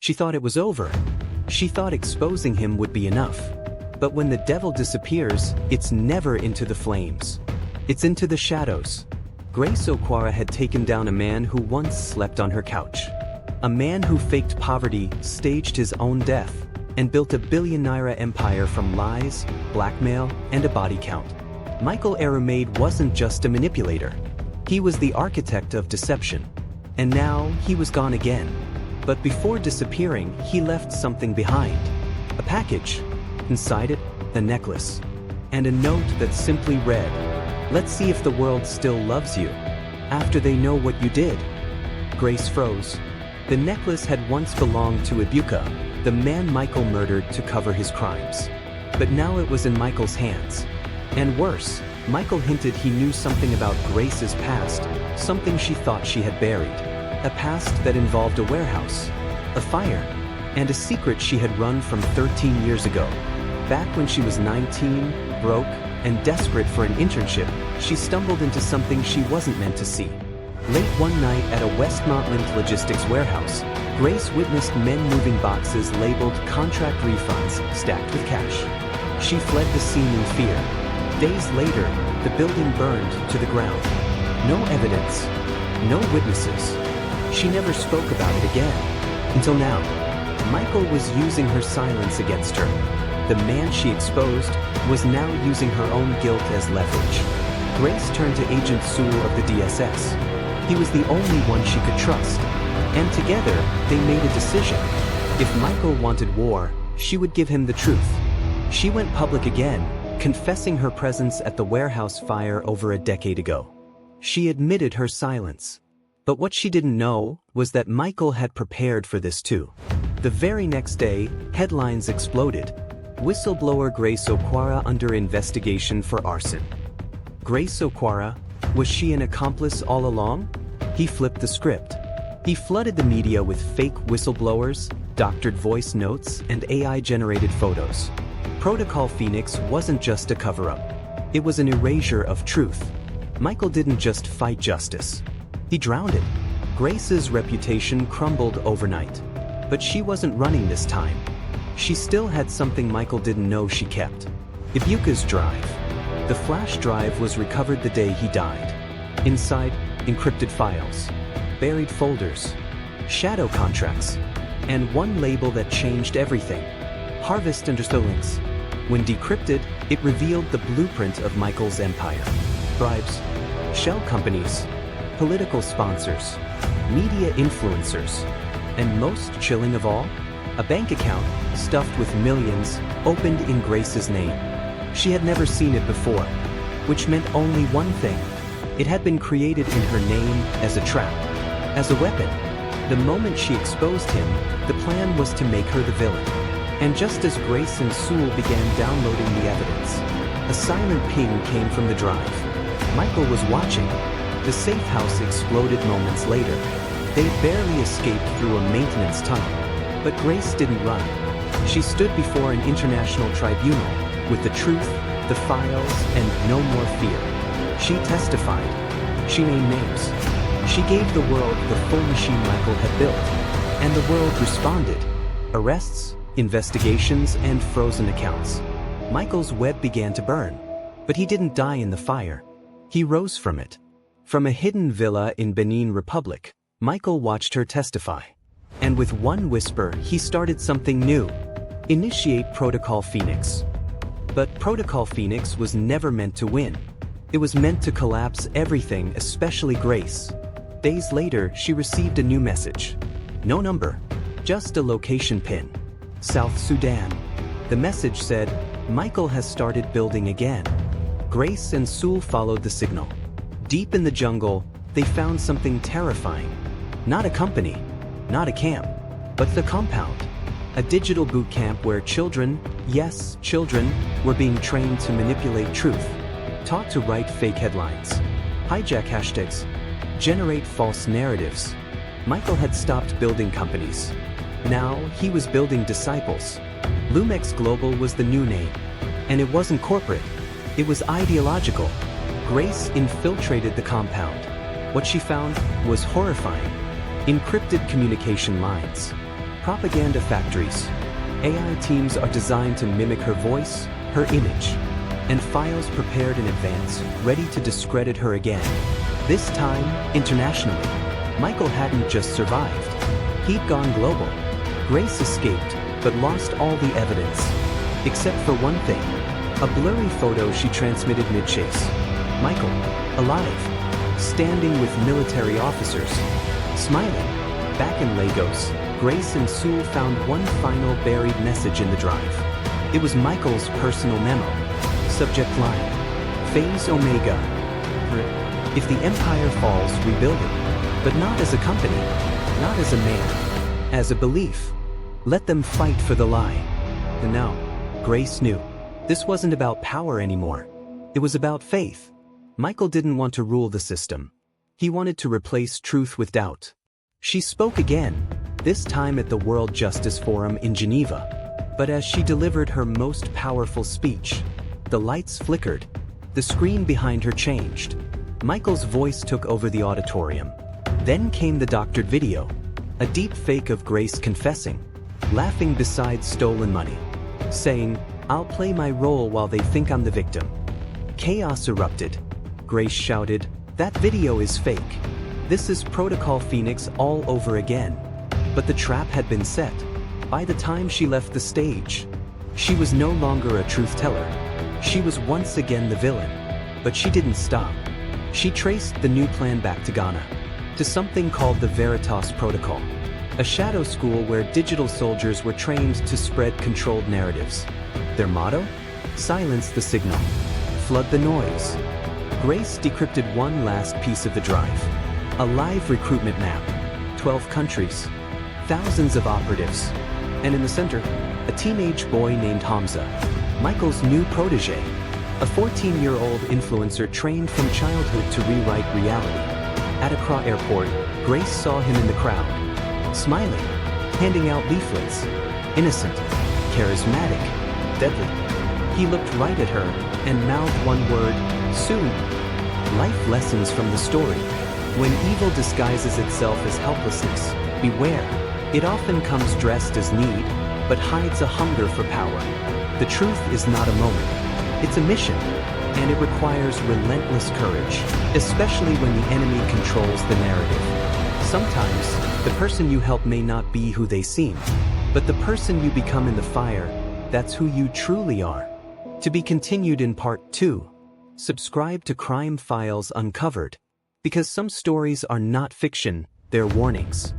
She thought it was over. She thought exposing him would be enough. But when the devil disappears, it's never into the flames. It's into the shadows. Grace Okwara had taken down a man who once slept on her couch. A man who faked poverty, staged his own death, and built a billion-naira empire from lies, blackmail, and a body count. Michael Eruemade wasn't just a manipulator. He was the architect of deception. And now, he was gone again. But before disappearing, he left something behind. A package. Inside it, a necklace. And a note that simply read, "Let's see if the world still loves you after they know what you did." Grace froze. The necklace had once belonged to Ebuka, the man Michael murdered to cover his crimes. But now it was in Michael's hands. And worse, Michael hinted he knew something about Grace's past, something she thought she had buried. A past that involved a warehouse, a fire, and a secret she had run from 13 years ago. Back when she was 19, broke, and desperate for an internship, she stumbled into something she wasn't meant to see. Late one night at a Westmontland logistics warehouse, Grace witnessed men moving boxes labeled contract refunds stacked with cash. She fled the scene in fear. Days later, the building burned to the ground. No evidence, no witnesses. She never spoke about it again. Until now. Michael was using her silence against her. The man she exposed was now using her own guilt as leverage. Grace turned to Agent Sewell of the DSS. He was the only one she could trust. And together, they made a decision. If Michael wanted war, she would give him the truth. She went public again, confessing her presence at the warehouse fire over a decade ago. She admitted her silence. But what she didn't know was that Michael had prepared for this too. The very next day, headlines exploded. Whistleblower Grace Okwara under investigation for arson. Grace Okwara? Was she an accomplice all along? He flipped the script. He flooded the media with fake whistleblowers, doctored voice notes, and AI-generated photos. Protocol Phoenix wasn't just a cover-up. It was an erasure of truth. Michael didn't just fight justice. He drowned it. Grace's reputation crumbled overnight. But she wasn't running this time. She still had something Michael didn't know she kept. Ebuka's drive. The flash drive was recovered the day he died. Inside, encrypted files, buried folders, shadow contracts, and one label that changed everything. Harvest Links. When decrypted, it revealed the blueprint of Michael's empire. Bribes, shell companies, political sponsors, media influencers, and most chilling of all, a bank account stuffed with millions opened in Grace's name. She had never seen it before, which meant only one thing. It had been created in her name as a trap, as a weapon. The moment she exposed him, the plan was to make her the villain. And just as Grace and Sewell began downloading the evidence, a silent ping came from the drive. Michael was watching. The safe house exploded moments later. They barely escaped through a maintenance tunnel. But Grace didn't run. She stood before an international tribunal, with the truth, the files, and no more fear. She testified. She named names. She gave the world the full machine Michael had built. And the world responded. Arrests, investigations, and frozen accounts. Michael's web began to burn. But he didn't die in the fire. He rose from it. From a hidden villa in Benin Republic, Michael watched her testify. And with one whisper, he started something new. Initiate Protocol Phoenix. But Protocol Phoenix was never meant to win. It was meant to collapse everything, especially Grace. Days later, she received a new message. No number, just a location pin. South Sudan. The message said, Michael has started building again. Grace and Sewell followed the signal. Deep in the jungle, they found something terrifying. Not a company, not a camp, but the compound. A digital boot camp where children, yes, children, were being trained to manipulate truth. Taught to write fake headlines, hijack hashtags, generate false narratives. Michael had stopped building companies. Now, he was building disciples. Lumex Global was the new name. And it wasn't corporate. It was ideological. Grace infiltrated the compound. What she found was horrifying. Encrypted communication lines. Propaganda factories. AI teams are designed to mimic her voice, her image, and files prepared in advance, ready to discredit her again. This time, internationally. Michael hadn't just survived. He'd gone global. Grace escaped, but lost all the evidence. Except for one thing. A blurry photo she transmitted mid-chase. Michael, alive, standing with military officers, smiling. Back in Lagos, Grace and Sewell found one final buried message in the drive. It was Michael's personal memo. Subject line: Phase Omega. If the empire falls, rebuild it. But not as a company, not as a man, as a belief. Let them fight for the lie. And now, Grace knew. This wasn't about power anymore. It was about faith. Michael didn't want to rule the system. He wanted to replace truth with doubt. She spoke again, this time at the World Justice Forum in Geneva. But as she delivered her most powerful speech, the lights flickered. The screen behind her changed. Michael's voice took over the auditorium. Then came the doctored video. A deep fake of Grace confessing, laughing beside stolen money, saying, "I'll play my role while they think I'm the victim." Chaos erupted. Grace shouted, "That video is fake. This is Protocol Phoenix all over again." But the trap had been set. By the time she left the stage, she was no longer a truth teller. She was once again the villain. But she didn't stop. She traced the new plan back to Ghana, to something called the Veritas Protocol, a shadow school where digital soldiers were trained to spread controlled narratives. Their motto? Silence the signal. Flood the noise. Grace decrypted one last piece of the drive. A live recruitment map. 12 countries. Thousands of operatives. And in the center, a teenage boy named Hamza, Michael's new protege. A 14-year-old influencer trained from childhood to rewrite reality. At Accra Airport, Grace saw him in the crowd, smiling, handing out leaflets. Innocent, charismatic, deadly. He looked right at her and mouthed one word, "Soon." Life lessons from the story. When evil disguises itself as helplessness, beware. It often comes dressed as need, but hides a hunger for power. The truth is not a moment. It's a mission, and it requires relentless courage, especially when the enemy controls the narrative. Sometimes, the person you help may not be who they seem, but the person you become in the fire, that's who you truly are. To be continued in Part 2. Subscribe to Crime Files Uncovered, because some stories are not fiction, they're warnings.